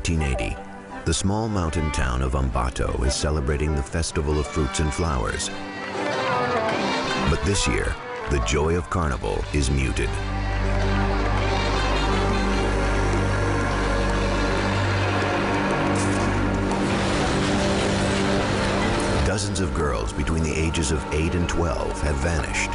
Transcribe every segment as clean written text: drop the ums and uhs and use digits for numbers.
1980, the small mountain town of Ambato is celebrating the Festival of Fruits and Flowers. But this year, the joy of Carnival is muted. Dozens of girls between the ages of 8 and 12 have vanished.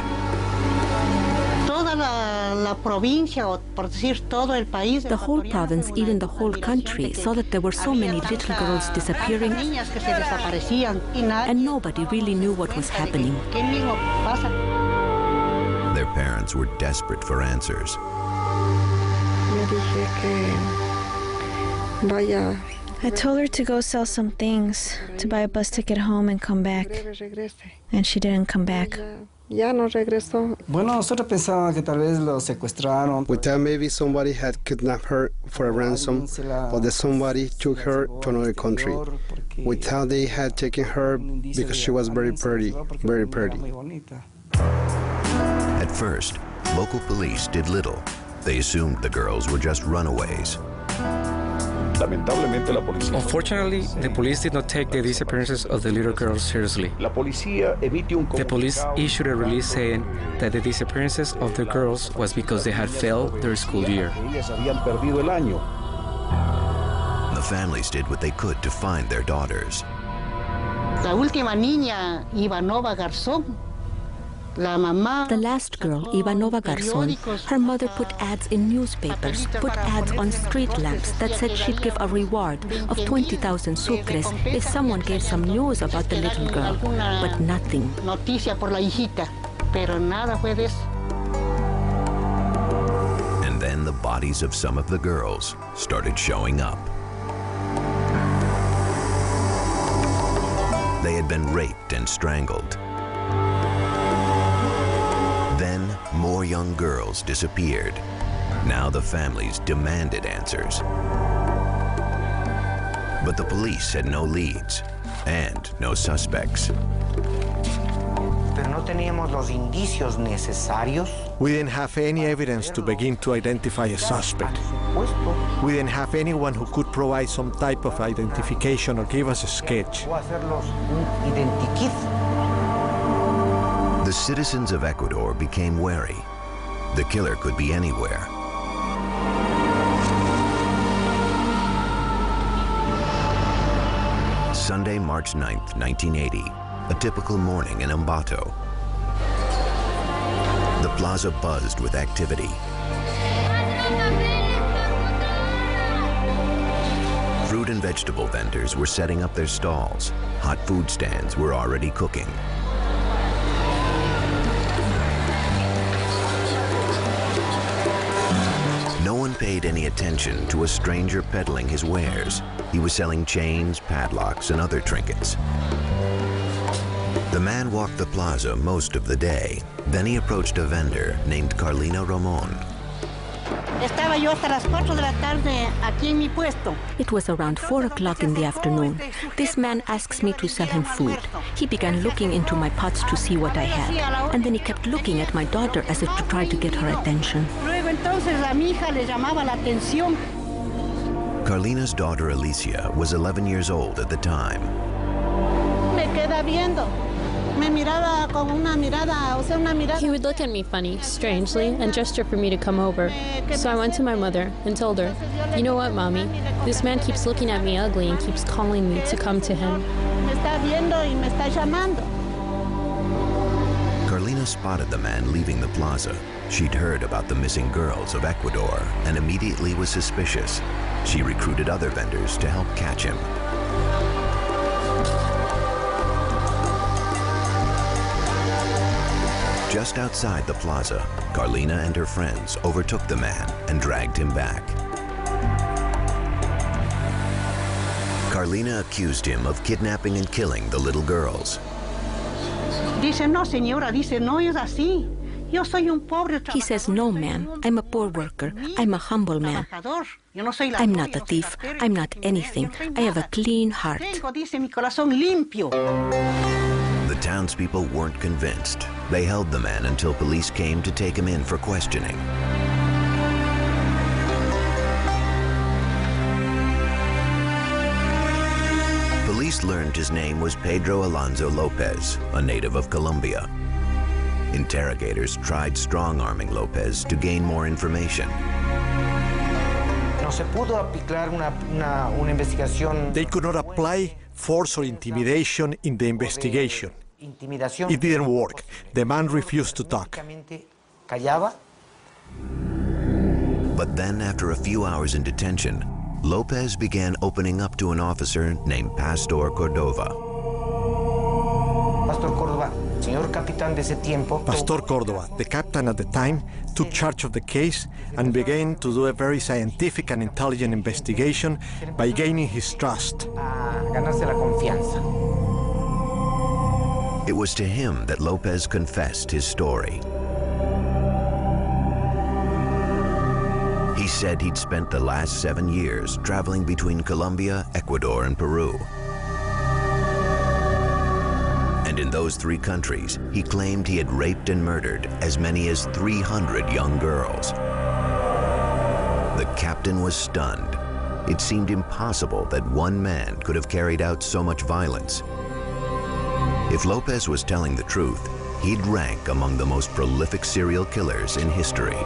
The whole province, even the whole country, saw that there were so many little girls disappearing, and nobody really knew what was happening. Their parents were desperate for answers. I told her to go sell some things, to buy a bus ticket home and come back. And she didn't come back. We thought maybe somebody had kidnapped her for a ransom, or that somebody took her to another country. We thought they had taken her because she was very pretty, very pretty. At first, local police did little. They assumed the girls were just runaways. Unfortunately, the police did not take the disappearances of the little girls seriously. The police issued a release saying that the disappearances of the girls was because they had failed their school year. The families did what they could to find their daughters. La última niña, Ivanova Garzón. The last girl, Ivanova Garzón, her mother put ads in newspapers, put ads on street lamps that said she'd give a reward of 20,000 sucres if someone gave some news about the little girl, but nothing. And then the bodies of some of the girls started showing up. They had been raped and strangled. Then, more young girls disappeared. Now the families demanded answers. But the police had no leads and no suspects. We didn't have any evidence to begin to identify a suspect. We didn't have anyone who could provide some type of identification or give us a sketch. The citizens of Ecuador became wary. The killer could be anywhere. Sunday, March 9th, 1980, a typical morning in Ambato. The plaza buzzed with activity. Fruit and vegetable vendors were setting up their stalls. Hot food stands were already cooking. No one paid any attention to a stranger peddling his wares. He was selling chains, padlocks, and other trinkets. The man walked the plaza most of the day. Then he approached a vendor named Carlina Ramon. It was around 4 o'clock in the afternoon. This man asks me to sell him food. He began looking into my pots to see what I had, and then he kept looking at my daughter as if to try to get her attention. Carlina's daughter Alicia was 11 years old at the time. He would look at me funny, strangely, and gesture for me to come over. So I went to my mother and told her, "You know what, Mommy? This man keeps looking at me ugly and keeps calling me to come to him." Carlina spotted the man leaving the plaza. She'd heard about the missing girls of Ecuador and immediately was suspicious. She recruited other vendors to help catch him. Just outside the plaza, Carlina and her friends overtook the man and dragged him back. Carlina accused him of kidnapping and killing the little girls. Dice, no, señora, dice, no es así. Yo soy un pobre trabajador. He says, no, ma'am, I'm a poor worker. I'm a humble man. I'm not a thief. I'm not anything. I have a clean heart. The townspeople weren't convinced. They held the man until police came to take him in for questioning. Police learned his name was Pedro Alonso López, a native of Colombia. Interrogators tried strong-arming López to gain more information. They could not apply force or intimidation in the investigation. It didn't work. The man refused to talk. But then, after a few hours in detention, López began opening up to an officer named Pastor Cordova. Pastor Cordova, the captain at the time, took charge of the case and began to do a very scientific and intelligent investigation by gaining his trust. It was to him that López confessed his story. He said he'd spent the last 7 years traveling between Colombia, Ecuador, and Peru. And in those 3 countries, he claimed he had raped and murdered as many as 300 young girls. The captain was stunned. It seemed impossible that one man could have carried out so much violence. If López was telling the truth, he'd rank among the most prolific serial killers in history.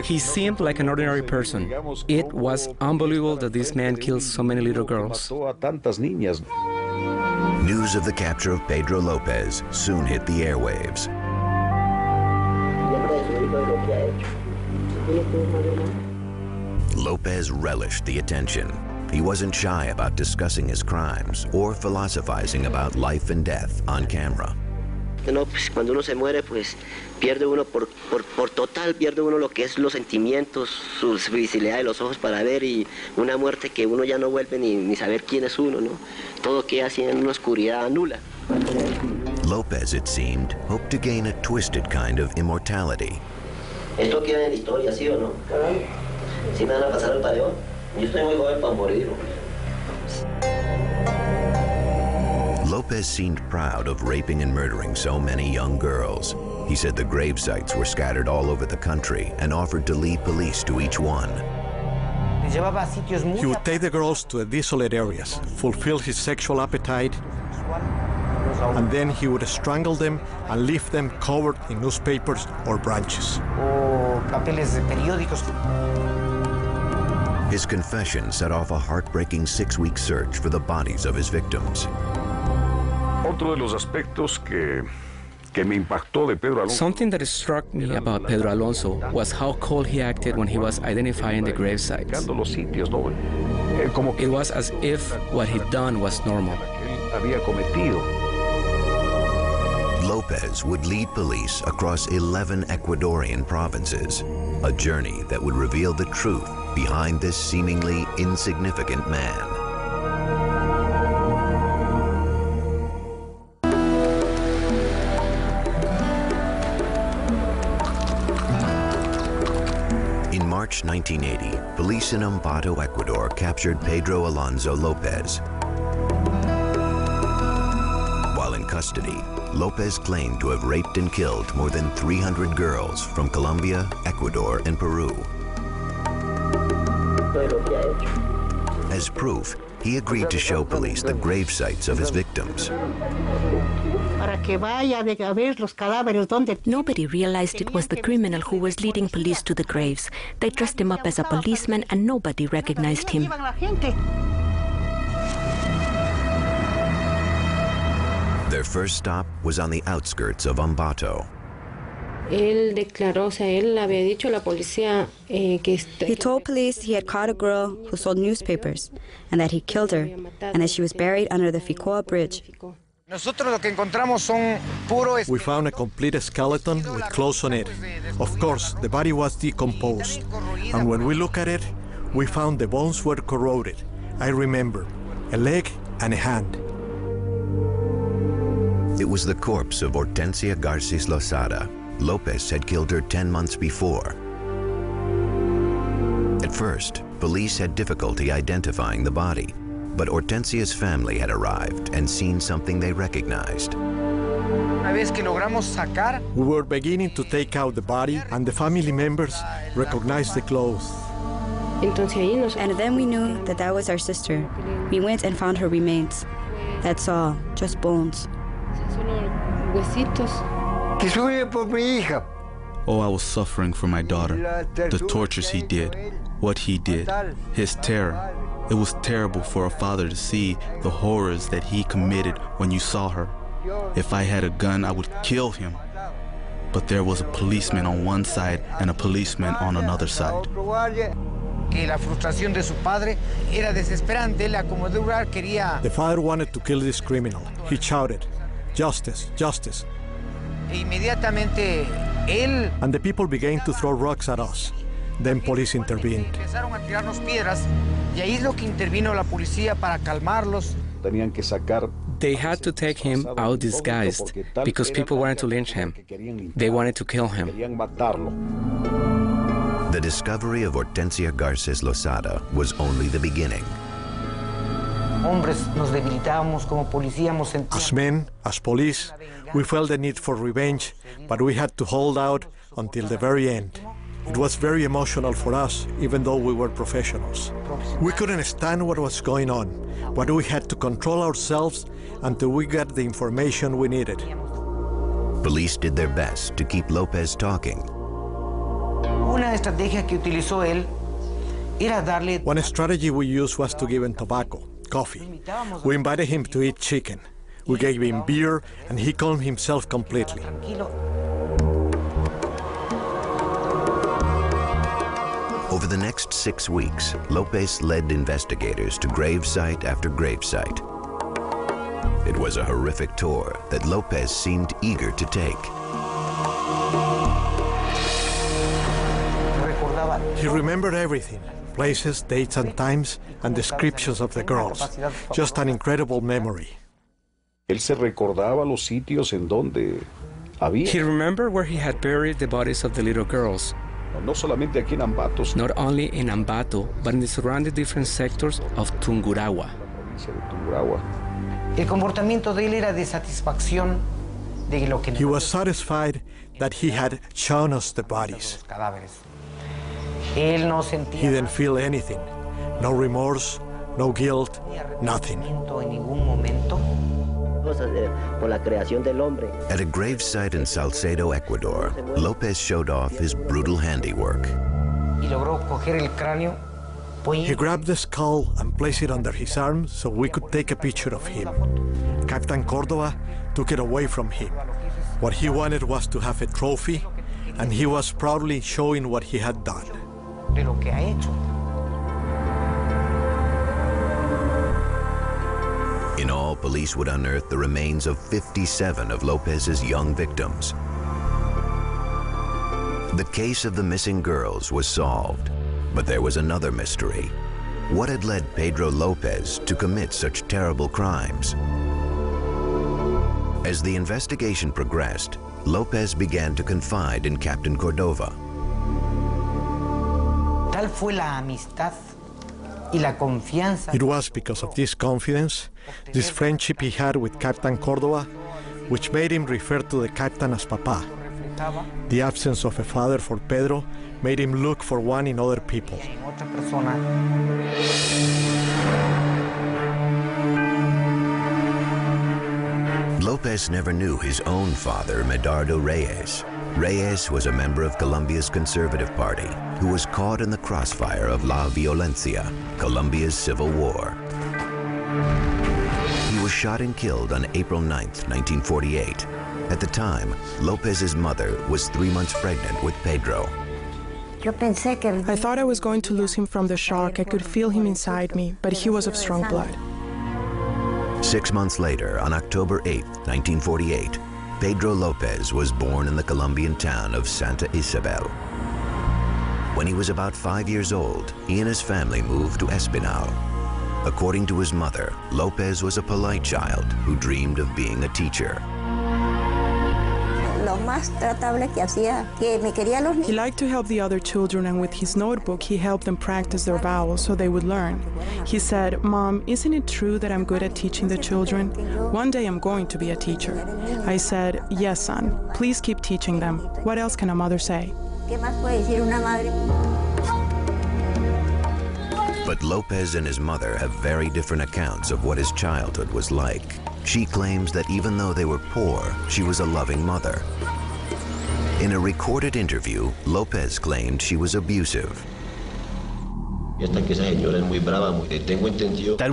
He seemed like an ordinary person. It was unbelievable that this man killed so many little girls. News of the capture of Pedro López soon hit the airwaves. López relished the attention. He wasn't shy about discussing his crimes or philosophizing about life and death on camera. No, pues cuando uno se muere, pues pierde uno por total, pierde uno lo que es los sentimientos, su visibilidad de los ojos para ver, y una muerte que uno ya no vuelve ni saber quién es uno, ¿no? Todo queda así en una oscuridad nula. López, it seemed, hoped to gain a twisted kind of immortality. Esto queda en la historia, ¿sí o no? ¿Sí me van a pasar al paredón? Yo estoy muy joven para morir. López seemed proud of raping and murdering so many young girls. He said the grave sites were scattered all over the country and offered to lead police to each one. He would take the girls to desolate areas, fulfill his sexual appetite, and then he would strangle them and leave them covered in newspapers or branches. His confession set off a heartbreaking 6-week search for the bodies of his victims. Something that struck me about Pedro Alonso was how cold he acted when he was identifying the grave sites. It was as if what he'd done was normal. López would lead police across 11 Ecuadorian provinces, a journey that would reveal the truth behind this seemingly insignificant man. In March 1980, police in Ambato, Ecuador captured Pedro Alonso López. While in custody, López claimed to have raped and killed more than 300 girls from Colombia, Ecuador, and Peru. As proof, he agreed to show police the grave sites of his victims. Nobody realized it was the criminal who was leading police to the graves. They dressed him up as a policeman and nobody recognized him. Their first stop was on the outskirts of Ambato. Él declaró, o sea, él había dicho a la policía que... He told police he had caught a girl who sold newspapers and that he killed her and that she was buried under the Ficoa Bridge. We found a complete skeleton with clothes on it. Of course, the body was decomposed. And when we look at it, we found the bones were corroded. I remember, a leg and a hand. It was the corpse of Hortensia Garces Losada. López had killed her 10 months before. At first, police had difficulty identifying the body, but Hortensia's family had arrived and seen something they recognized. We were beginning to take out the body, and the family members recognized the clothes. And then we knew that that was our sister. We went and found her remains. That's all, just bones. Oh, I was suffering for my daughter. The tortures he did, what he did, his terror. It was terrible for a father to see the horrors that he committed when you saw her. If I had a gun, I would kill him. But there was a policeman on one side and a policeman on another side. The father wanted to kill this criminal. He shouted, "Justice, justice." And the people began to throw rocks at us. Then police intervened. They had to take him out disguised because people wanted to lynch him. They wanted to kill him. The discovery of Hortensia Garces Losada was only the beginning. As men, as police, we felt the need for revenge, but we had to hold out until the very end. It was very emotional for us, even though we were professionals. We couldn't stand what was going on, but we had to control ourselves until we got the information we needed. Police did their best to keep Lopez talking. One strategy we used was to give him tobacco, coffee. We invited him to eat chicken. We gave him beer, and he calmed himself completely. Over the next 6 weeks, Lopez led investigators to gravesite after gravesite. It was a horrific tour that Lopez seemed eager to take. He remembered everything, places, dates and times, and descriptions of the girls. Just an incredible memory. He remembered where he had buried the bodies of the little girls. Not only in Ambato, but in the surrounding different sectors of Tungurahua. He was satisfied that he had shown us the bodies. He didn't feel anything. No remorse, no guilt, nothing. At a gravesite in Salcedo, Ecuador, Lopez showed off his brutal handiwork. He grabbed the skull and placed it under his arm so we could take a picture of him. Captain Cordova took it away from him. What he wanted was to have a trophy, and he was proudly showing what he had done. In all, police would unearth the remains of 57 of Lopez's young victims. The case of the missing girls was solved, but there was another mystery. What had led Pedro Lopez to commit such terrible crimes? As the investigation progressed, Lopez began to confide in Captain Cordova. It was because of this confidence, this friendship he had with Captain Cordova, which made him refer to the captain as Papa. The absence of a father for Pedro made him look for one in other people. Lopez never knew his own father, Medardo Reyes. Reyes was a member of Colombia's Conservative Party who was caught in the crossfire of La Violencia, Colombia's civil war. He was shot and killed on April 9, 1948. At the time, Lopez's mother was 3 months pregnant with Pedro. I thought I was going to lose him from the shock. I could feel him inside me, but he was of strong blood. 6 months later, on October 8, 1948, Pedro Lopez was born in the Colombian town of Santa Isabel. When he was about 5 years old, he and his family moved to Espinal. According to his mother, Lopez was a polite child who dreamed of being a teacher. He liked to help the other children, and with his notebook, he helped them practice their vowels so they would learn. He said, "Mom, isn't it true that I'm good at teaching the children? One day I'm going to be a teacher." I said, "Yes, son. Please keep teaching them. What else can a mother say?" But Lopez and his mother have very different accounts of what his childhood was like. She claims that even though they were poor, she was a loving mother. In a recorded interview, Lopez claimed she was abusive. That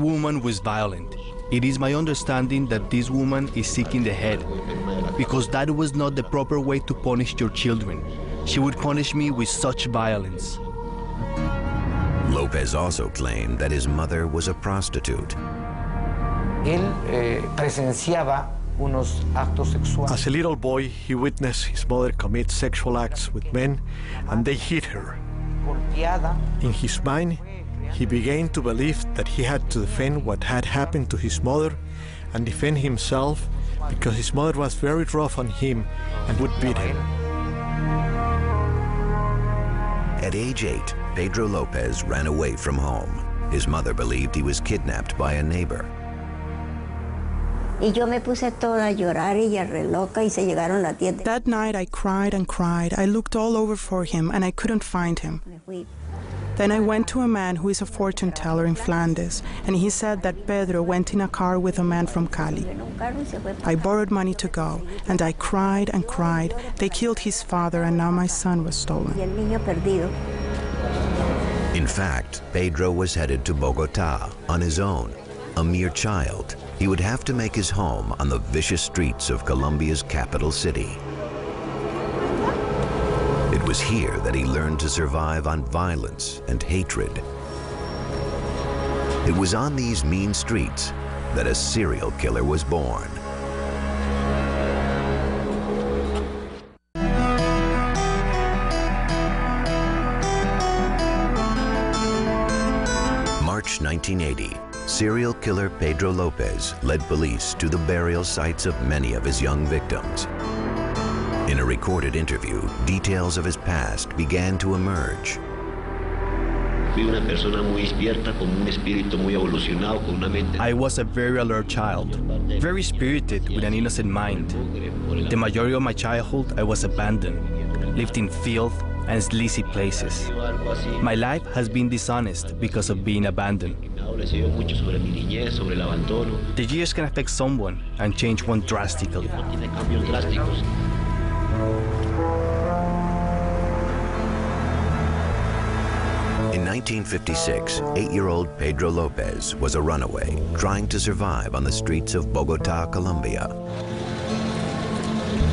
woman was violent. It is my understanding that this woman is sick in the head, because that was not the proper way to punish your children. She would punish me with such violence. Lopez also claimed that his mother was a prostitute. As a little boy, he witnessed his mother commit sexual acts with men, and they hit her. In his mind, he began to believe that he had to defend what had happened to his mother and defend himself because his mother was very rough on him and would beat him. At age 8, Pedro Lopez ran away from home. His mother believed he was kidnapped by a neighbor. That night I cried and cried. I looked all over for him and I couldn't find him. Then I went to a man who is a fortune teller in Flanders, and he said that Pedro went in a car with a man from Cali. I borrowed money to go, and I cried and cried. They killed his father, and now my son was stolen. In fact, Pedro was headed to Bogotá on his own. A mere child, he would have to make his home on the vicious streets of Colombia's capital city. It was here that he learned to survive on violence and hatred. It was on these mean streets that a serial killer was born. March 1980, serial killer Pedro Lopez led police to the burial sites of many of his young victims. In a recorded interview, details of his past began to emerge. I was a very alert child, very spirited with an innocent mind. The majority of my childhood I was abandoned, lived in filth and sleazy places. My life has been dishonest because of being abandoned. The years can affect someone and change one drastically. In 1956, 8-year-old Pedro Lopez was a runaway, trying to survive on the streets of Bogotá, Colombia.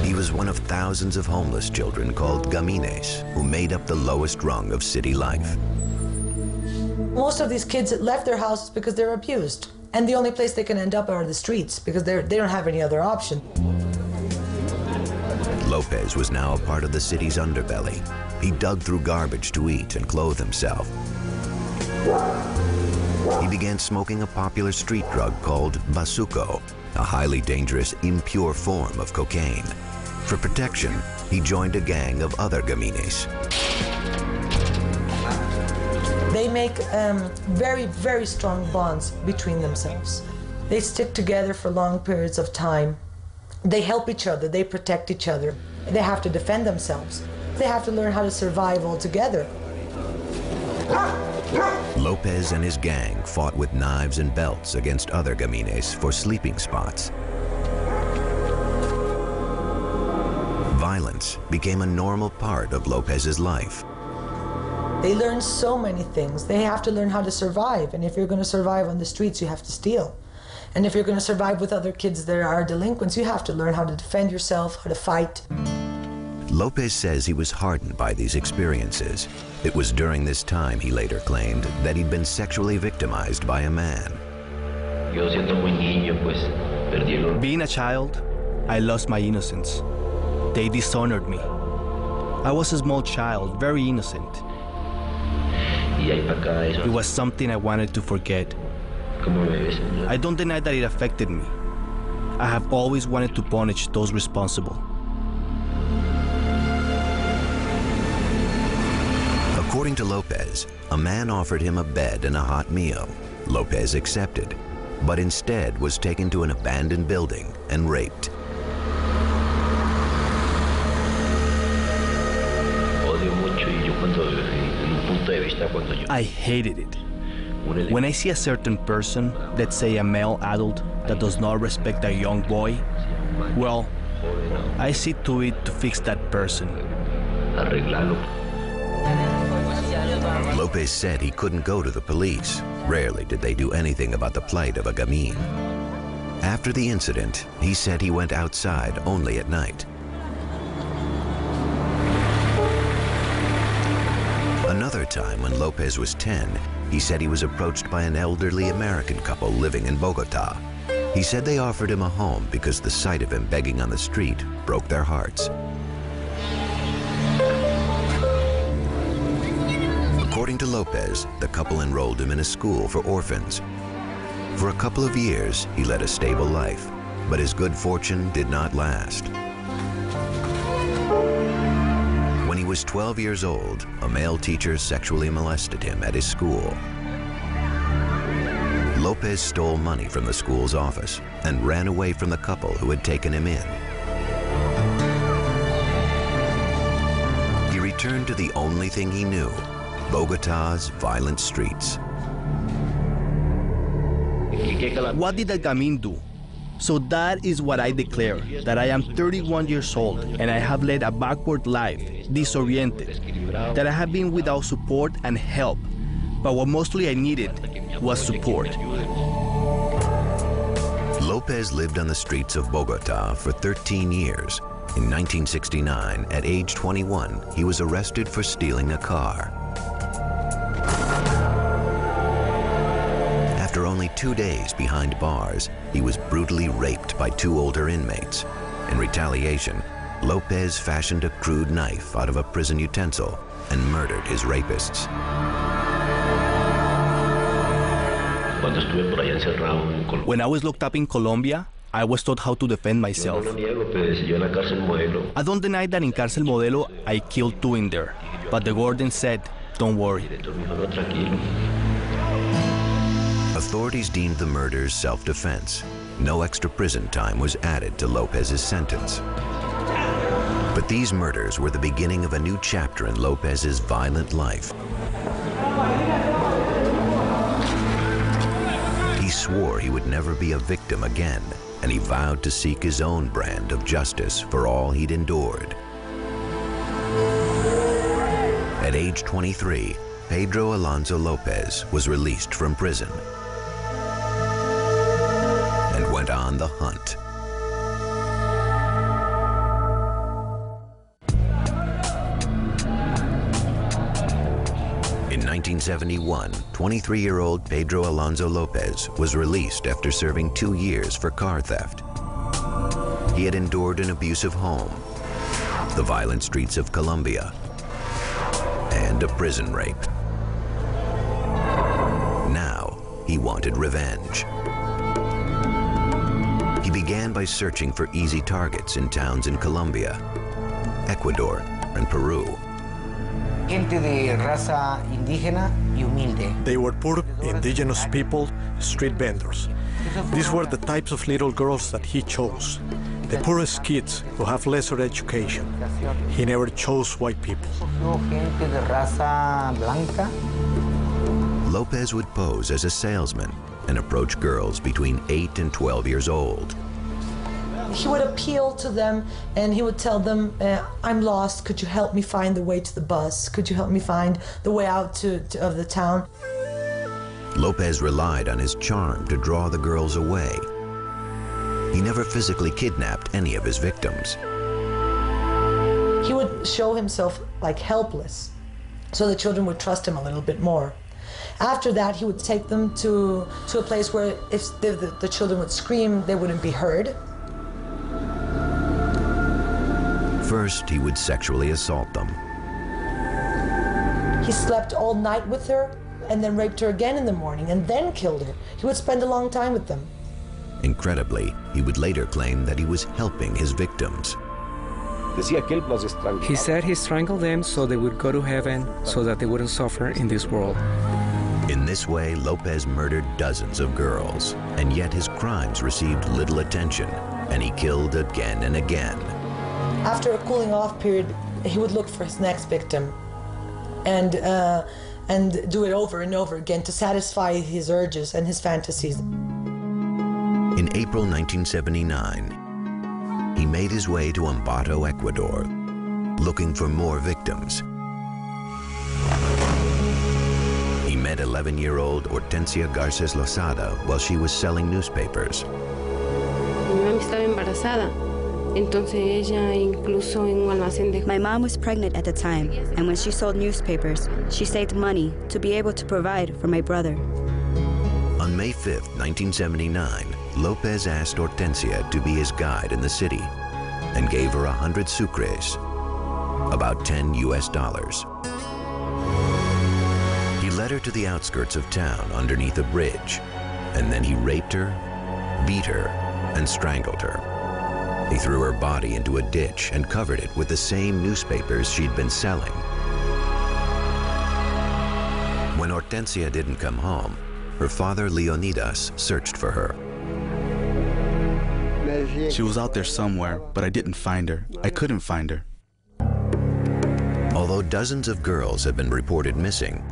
He was one of thousands of homeless children called gamines, who made up the lowest rung of city life. Most of these kids left their houses because they're abused, and the only place they can end up are the streets because they don't have any other option. Lopez was now a part of the city's underbelly. He dug through garbage to eat and clothe himself. He began smoking a popular street drug called bazuco, a highly dangerous, impure form of cocaine. For protection, he joined a gang of other gamines. They make very, very strong bonds between themselves. They stick together for long periods of time. They help each other, they protect each other. They have to defend themselves. They have to learn how to survive all together. Lopez and his gang fought with knives and belts against other gamines for sleeping spots. Violence became a normal part of Lopez's life. They learn so many things. They have to learn how to survive. And if you're going to survive on the streets, you have to steal. And if you're going to survive with other kids that are delinquents, you have to learn how to defend yourself, how to fight. Lopez says he was hardened by these experiences. It was during this time, he later claimed, that he'd been sexually victimized by a man. Being a child, I lost my innocence. They dishonored me. I was a small child, very innocent. It was something I wanted to forget. I don't deny that it affected me. I have always wanted to punish those responsible. According to Lopez, a man offered him a bed and a hot meal. Lopez accepted, but instead was taken to an abandoned building and raped. I hated it. When I see a certain person, let's say a male adult, that does not respect a young boy, well, I see to it to fix that person. Lopez said he couldn't go to the police. Rarely did they do anything about the plight of a gamín. After the incident, he said he went outside only at night. Another time when Lopez was 10, he said he was approached by an elderly American couple living in Bogota. He said they offered him a home because the sight of him begging on the street broke their hearts. According to Lopez, the couple enrolled him in a school for orphans. For a couple of years, he led a stable life, but his good fortune did not last. When he was 12 years old, a male teacher sexually molested him at his school. Lopez stole money from the school's office and ran away from the couple who had taken him in. He returned to the only thing he knew, Bogota's violent streets. What did that gamín do? So that is what I declare, that I am 31 years old and I have led a backward life, disoriented, that I have been without support and help. But what mostly I needed was support. Lopez lived on the streets of Bogota for 13 years. In 1969, at age 21, he was arrested for stealing a car. After only 2 days behind bars, he was brutally raped by 2 older inmates. In retaliation, Lopez fashioned a crude knife out of a prison utensil and murdered his rapists. When I was locked up in Colombia, I was taught how to defend myself. I don't deny that in Cárcel Modelo, I killed 2 in there, but the warden said, don't worry. Authorities deemed the murders self-defense. No extra prison time was added to Lopez's sentence. But these murders were the beginning of a new chapter in Lopez's violent life. He swore he would never be a victim again, and he vowed to seek his own brand of justice for all he'd endured. At age 23, Pedro Alonso López was released from prison and went on the hunt. In 1971, 23-year-old Pedro Alonso López was released after serving 2 years for car theft. He had endured an abusive home, the violent streets of Colombia, and a prison rape. Now, he wanted revenge. He began by searching for easy targets in towns in Colombia, Ecuador, and Peru. Gente de raza indígena y humilde. They were poor, indigenous people, street vendors. These were the types of little girls that he chose. The poorest kids who have lesser education. He never chose white people. Gente de raza blanca. Lopez would pose as a salesman and approach girls between 8 and 12 years old. He would appeal to them and he would tell them, I'm lost, could you help me find the way to the bus? Could you help me find the way out of the town? Lopez relied on his charm to draw the girls away. He never physically kidnapped any of his victims. He would show himself like helpless, so the children would trust him a little bit more. After that, he would take them to a place where if the children would scream, they wouldn't be heard. First, he would sexually assault them. He slept all night with her and then raped her again in the morning and then killed her. He would spend a long time with them. Incredibly, he would later claim that he was helping his victims. He said he strangled them so they would go to heaven, so that they wouldn't suffer in this world. In this way, Lopez murdered dozens of girls, and yet his crimes received little attention, and he killed again and again. After a cooling off period, he would look for his next victim. And and do it over and over again to satisfy his urges and his fantasies. In April 1979, he made his way to Ambato, Ecuador, looking for more victims. He met 11-year-old Hortensia Garces Lozada while she was selling newspapers. Mi mamá estaba embarazada. Entonces ella incluso en un almacén de... My mom was pregnant at the time, and when she sold newspapers, she saved money to be able to provide for my brother. On May 5th, 1979, Lopez asked Hortensia to be his guide in the city and gave her 100 sucres, about $10 US. He led her to the outskirts of town underneath a bridge, and then he raped her, beat her, and strangled her. He threw her body into a ditch and covered it with the same newspapers she'd been selling. When Hortensia didn't come home, her father Leonidas searched for her. She was out there somewhere, but I didn't find her. I couldn't find her. Although dozens of girls have been reported missing,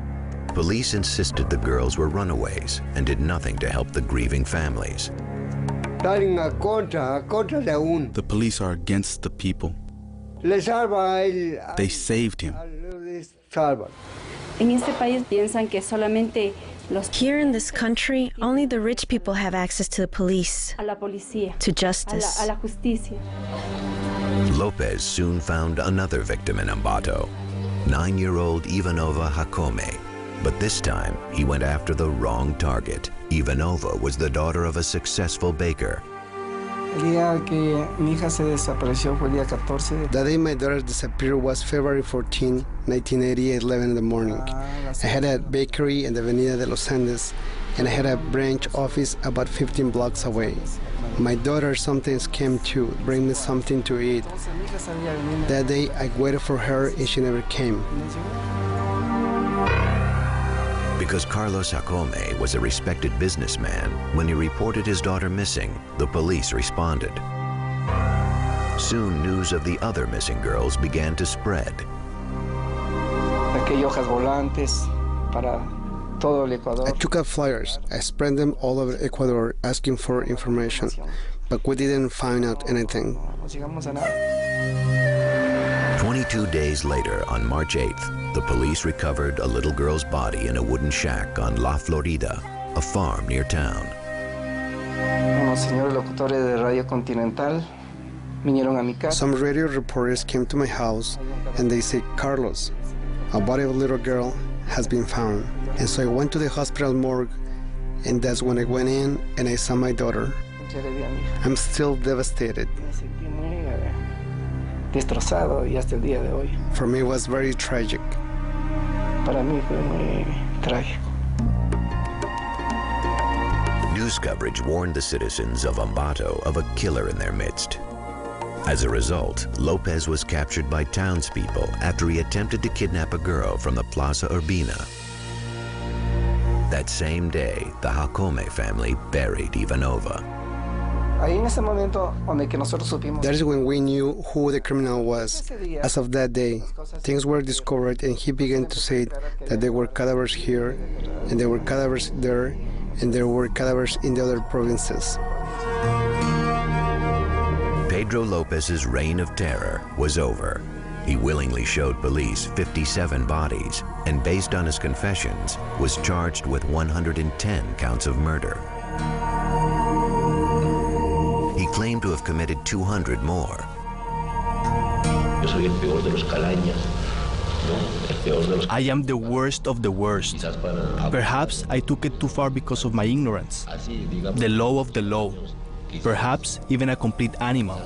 police insisted the girls were runaways and did nothing to help the grieving families. The police are against the people. They saved him. Here in this country, only the rich people have access to the police, to justice. Lopez soon found another victim in Ambato, 9-year-old Ivanova Jacome. But this time, he went after the wrong target. Ivanova was the daughter of a successful baker. The day my daughter disappeared was February 14, 1980 at 11 in the morning. I had a bakery in the Avenida de los Andes, and I had a branch office about 15 blocks away. My daughter sometimes came to bring me something to eat. That day, I waited for her, and she never came. Because Carlos Jacome was a respected businessman, when he reported his daughter missing, the police responded. Soon, news of the other missing girls began to spread. I took out flyers. I spread them all over Ecuador asking for information, but we didn't find out anything. 22 days later, on March 8th, the police recovered a little girl's body in a wooden shack on La Florida, a farm near town. Some radio reporters came to my house and they said, "Carlos, a body of a little girl has been found." And so I went to the hospital morgue, and that's when I went in and I saw my daughter. I'm still devastated. For me, it was very tragic. News coverage warned the citizens of Ambato of a killer in their midst. As a result, Lopez was captured by townspeople after he attempted to kidnap a girl from the Plaza Urbina. That same day, the Jacome family buried Ivanova. That is when we knew who the criminal was. As of that day, things were discovered, and he began to say that there were cadavers here, and there were cadavers there, and there were cadavers in the other provinces. Pedro Lopez's reign of terror was over. He willingly showed police 57 bodies, and based on his confessions, was charged with 110 counts of murder. He claimed to have committed 200 more. I am the worst of the worst. Perhaps I took it too far because of my ignorance. The low of the low. Perhaps even a complete animal.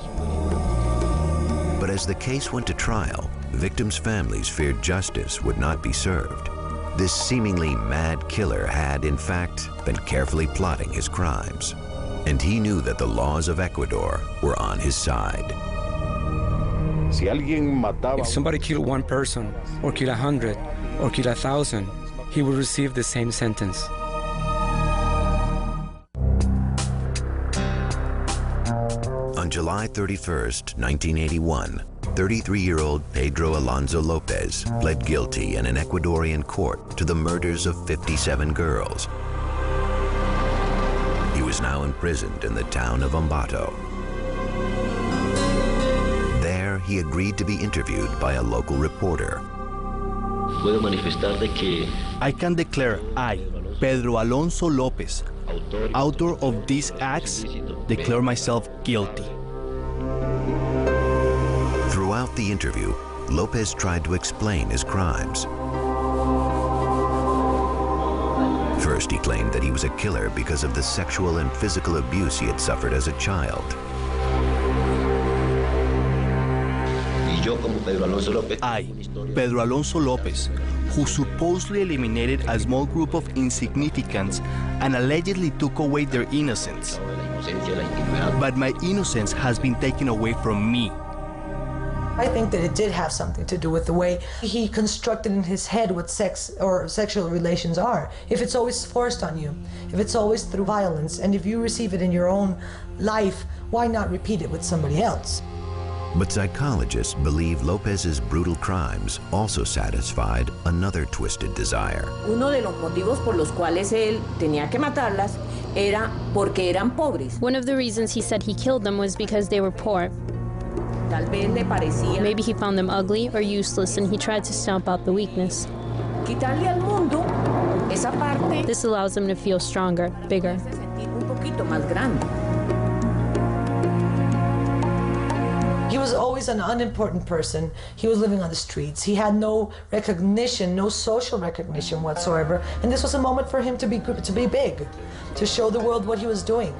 But as the case went to trial, victims' families feared justice would not be served. This seemingly mad killer had, in fact, been carefully plotting his crimes. And he knew that the laws of Ecuador were on his side. If somebody killed one person, or killed 100, or killed 1,000, he would receive the same sentence. On July 31st, 1981, 33-year-old Pedro Alonso López pled guilty in an Ecuadorian court to the murders of 57 girls. He was now imprisoned in the town of Ambato. There, he agreed to be interviewed by a local reporter. I can declare I, Pedro Alonso López, author of these acts, declare myself guilty. Throughout the interview, López tried to explain his crimes. First, he claimed that he was a killer because of the sexual and physical abuse he had suffered as a child. I, Pedro Alonso López, who supposedly eliminated a small group of insignificants and allegedly took away their innocence. But my innocence has been taken away from me. I think that it did have something to do with the way he constructed in his head what sex or sexual relations are. If it's always forced on you, if it's always through violence, and if you receive it in your own life, why not repeat it with somebody else? But psychologists believe López's brutal crimes also satisfied another twisted desire. Uno de los motivos por los cuales él tenía que matarlas era porque eran pobres. One of the reasons he said he killed them was because they were poor. Maybe he found them ugly or useless and he tried to stomp out the weakness. Quitarle al mundo esa parte. This allows them to feel stronger, bigger. He was always an unimportant person. He was living on the streets. He had no recognition, no social recognition whatsoever. And this was a moment for him to be big, to show the world what he was doing.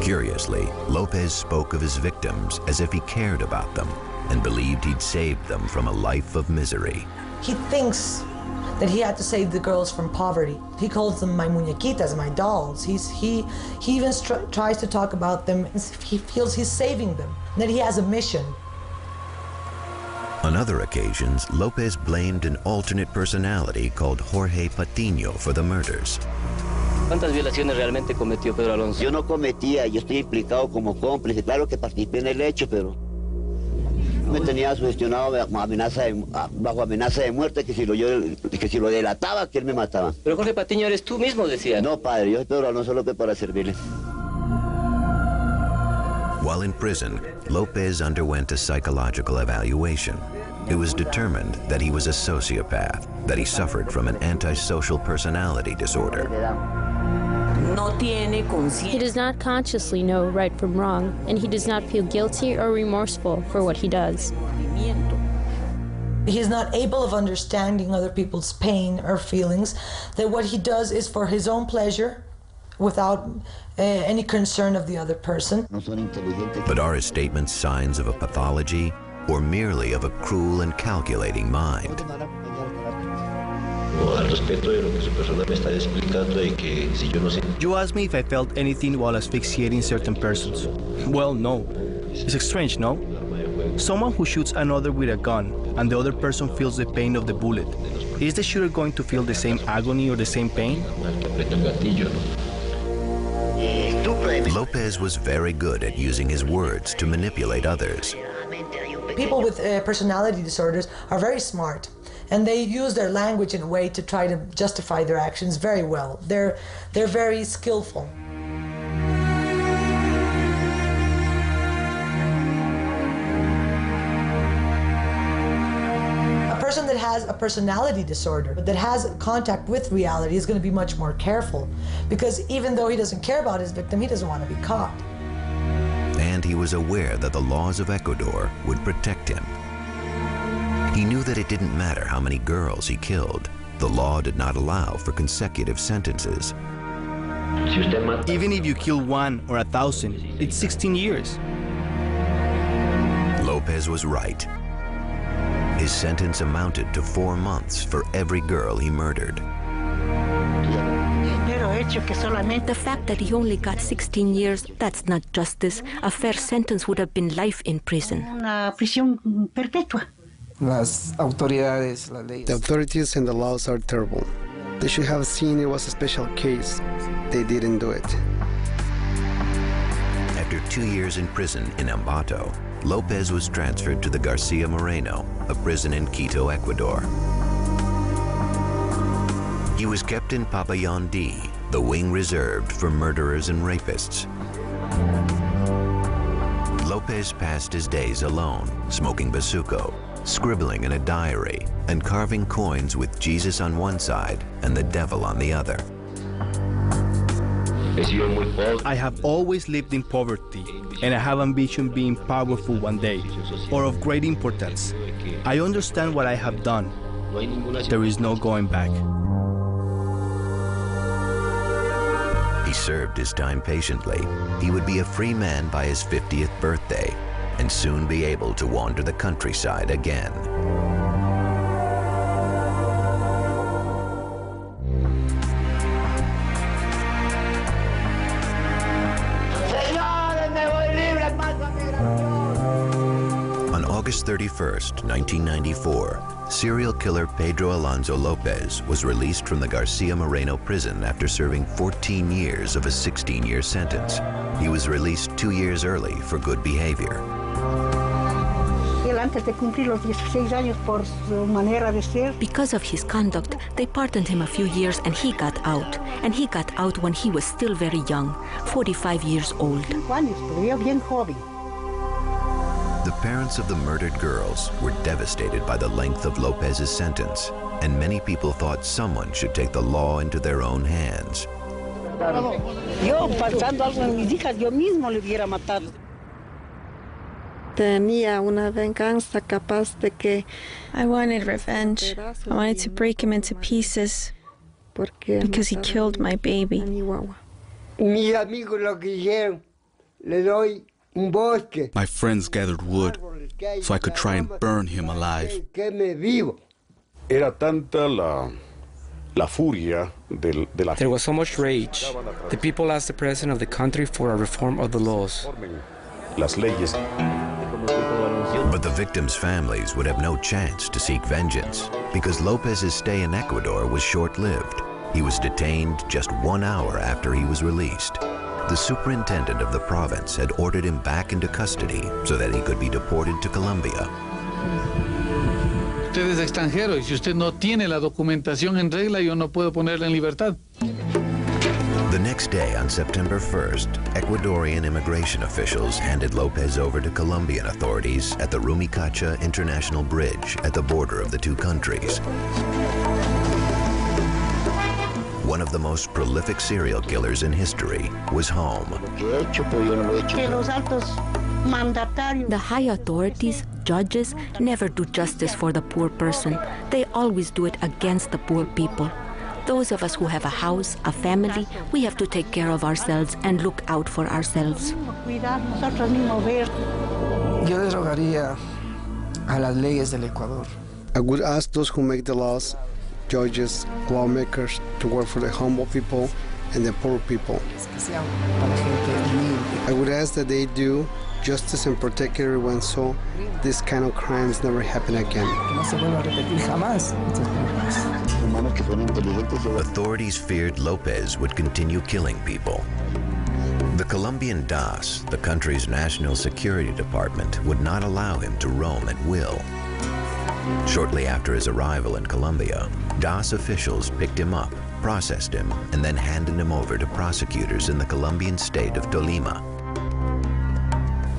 Curiously, López spoke of his victims as if he cared about them and believed he'd saved them from a life of misery. He thinks that he had to save the girls from poverty. He calls them my muñequitas, my dolls. He even tries to talk about them as if he feels he's saving them, that he has a mission. On other occasions, López blamed an alternate personality called Jorge Patiño for the murders. ¿Cuántas violaciones realmente cometió Pedro Alonso? Yo no cometía, yo estoy implicado como cómplice. Claro que participé en el hecho, pero me tenía sugestionado bajo amenaza de muerte que si lo delataba, que él me mataba. Pero Jorge Patiño eres tú mismo, decía. No, padre, yo soy Pedro Alonso López para servirle. While in prison, López underwent a psychological evaluation. It was determined that he was a sociopath, that he suffered from an antisocial personality disorder. He does not consciously know right from wrong, and he does not feel guilty or remorseful for what he does. He is not able of understanding other people's pain or feelings, that what he does is for his own pleasure, without any concern of the other person. But are his statements signs of a pathology, or merely of a cruel and calculating mind? You asked me if I felt anything while asphyxiating certain persons. Well, no. It's strange, no? Someone who shoots another with a gun and the other person feels the pain of the bullet. Is the shooter going to feel the same agony or the same pain? López was very good at using his words to manipulate others. People with personality disorders are very smart, and they use their language in a way to try to justify their actions very well. They're very skillful. A person that has a personality disorder, that has contact with reality, is going to be much more careful, because even though he doesn't care about his victim, he doesn't want to be caught. And he was aware that the laws of Ecuador would protect him. He knew that it didn't matter how many girls he killed. The law did not allow for consecutive sentences. Even if you kill 1 or 1,000, it's 16 years. López was right. His sentence amounted to 4 months for every girl he murdered. The fact that he only got 16 years, that's not justice. A fair sentence would have been life in prison. The authorities and the laws are terrible. They should have seen it was a special case. They didn't do it. After 2 years in prison in Ambato, López was transferred to the Garcia Moreno, a prison in Quito, Ecuador. He was kept in Pabellon D, the wing reserved for murderers and rapists. López passed his days alone, smoking bazuco, scribbling in a diary, and carving coins with Jesus on one side and the devil on the other. I have always lived in poverty, and I have ambition being powerful one day, or of great importance. I understand what I have done. There is no going back. He served his time patiently. He would be a free man by his 50th birthday and soon be able to wander the countryside again. On August 31st, 1994, serial killer Pedro Alonso López was released from the Garcia Moreno prison after serving 14 years of a 16-year sentence. He was released 2 years early for good behavior. Because of his conduct, they pardoned him a few years and he got out. And he got out when he was still very young, 45 years old. The parents of the murdered girls were devastated by the length of López's sentence, and many people thought someone should take the law into their own hands. I wanted revenge. I wanted to break him into pieces because he killed my baby. My friends gathered wood so I could try and burn him alive. Era tanta la furia de la. There was so much rage. The people asked the president of the country for a reform of the laws. Las leyes. But the victims' families would have no chance to seek vengeance because López's stay in Ecuador was short-lived. He was detained just 1 hour after he was released. The superintendent of the province had ordered him back into custody so that he could be deported to Colombia. Usted es extranjero y si usted no tiene la documentación en regla, yo no puedo ponerle en libertad. The next day, on September 1st, Ecuadorian immigration officials handed López over to Colombian authorities at the Rumicacha International Bridge at the border of the two countries. One of the most prolific serial killers in history was home. The high authorities, judges, never do justice for the poor person. They always do it against the poor people. Those of us who have a house, a family, we have to take care of ourselves and look out for ourselves. Yo derogaría a las leyes del Ecuador. I would ask those who make the laws, judges, lawmakers, to work for the humble people and the poor people. I would ask that they do justice and protect everyone so this kind of crimes never happen again. Authorities feared López would continue killing people. The Colombian DAS, the country's national security department, would not allow him to roam at will. Shortly after his arrival in Colombia, DAS officials picked him up, processed him, and then handed him over to prosecutors in the Colombian state of Tolima.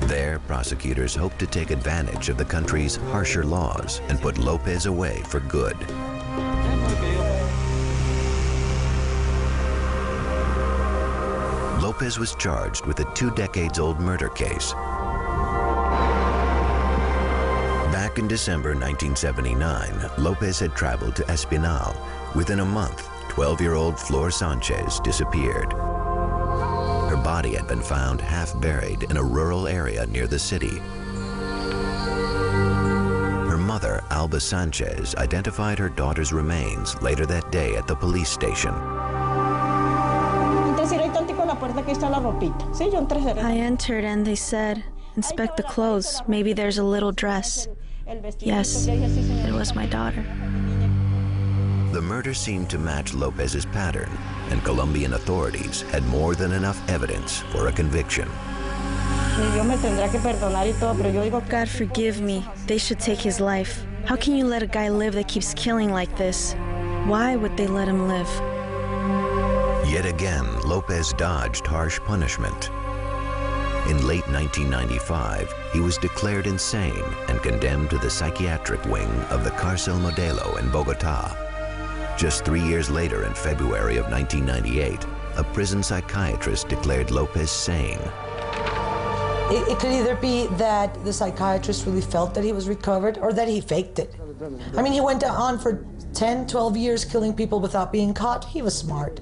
There, prosecutors hoped to take advantage of the country's harsher laws and put López away for good. López was charged with a 2-decades-old murder case. Back in December 1979, López had traveled to Espinal. Within a month, 12-year-old Flor Sanchez disappeared. Her body had been found half buried in a rural area near the city. Her mother, Alba Sanchez, identified her daughter's remains later that day at the police station. I entered and they said, "Inspect the clothes. Maybe there's a little dress." Yes, it was my daughter. The murder seemed to match López's pattern, and Colombian authorities had more than enough evidence for a conviction. God forgive me. They should take his life. How can you let a guy live that keeps killing like this? Why would they let him live? Yet again, Lopez dodged harsh punishment. In late 1995, he was declared insane and condemned to the psychiatric wing of the Cárcel Modelo in Bogotá. Just 3 years later, in February of 1998, a prison psychiatrist declared Lopez sane. It could either be that the psychiatrist really felt that he was recovered or that he faked it. I mean, he went on for 10, 12 years killing people without being caught. He was smart.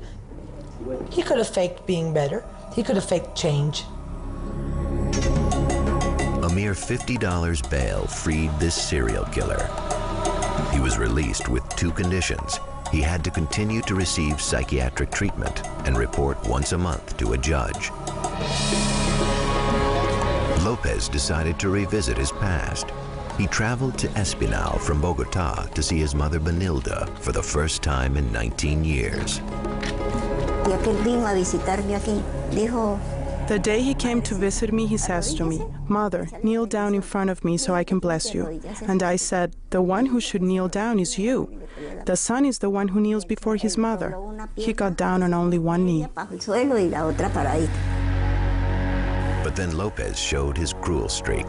He could have faked being better. He could have faked change. A mere $50 bail freed this serial killer. He was released with 2 conditions. He had to continue to receive psychiatric treatment and report once a month to a judge. Lopez decided to revisit his past. He traveled to Espinal from Bogotá to see his mother Benilda for the first time in 19 years. The day he came to visit me, he says to me, "Mother, kneel down in front of me so I can bless you." And I said, "The one who should kneel down is you. The son is the one who kneels before his mother." He got down on only one knee. But then Lopez showed his cruel streak.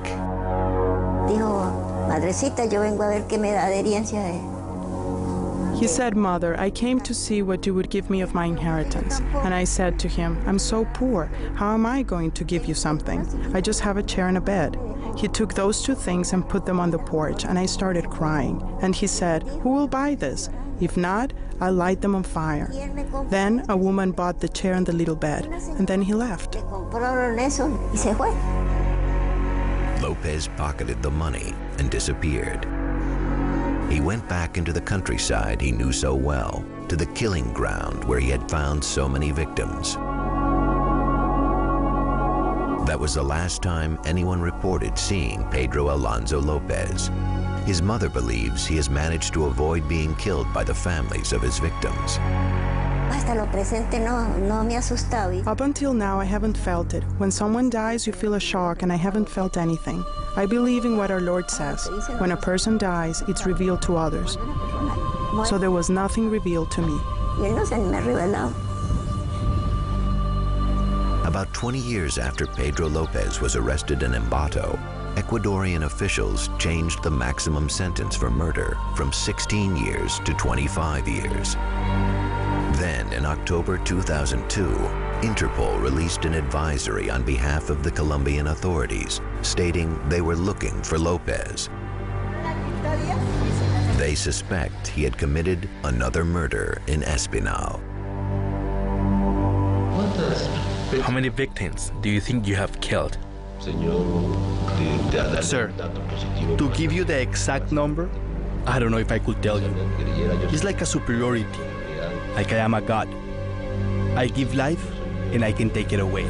He said, "Mother, I came to see what you would give me of my inheritance." And I said to him, "I'm so poor. How am I going to give you something? I just have a chair and a bed." He took those 2 things and put them on the porch, and I started crying. And he said, "Who will buy this? If not, I'll light them on fire." Then a woman bought the chair and the little bed, and then he left. Lopez pocketed the money and disappeared. He went back into the countryside he knew so well, to the killing ground where he had found so many victims. That was the last time anyone reported seeing Pedro Alonso López. His mother believes he has managed to avoid being killed by the families of his victims. Up until now, I haven't felt it. When someone dies, you feel a shock, and I haven't felt anything. I believe in what our Lord says. When a person dies, it's revealed to others. So there was nothing revealed to me. About 20 years after Pedro López was arrested in Ambato, Ecuadorian officials changed the maximum sentence for murder from 16 years to 25 years. Then, in October 2002, Interpol released an advisory on behalf of the Colombian authorities, stating they were looking for López. They suspect he had committed another murder in Espinal. How many victims do you think you have killed? Sir, to give you the exact number, I don't know if I could tell you. It's like a superiority, like I am a god. I give life and I can take it away.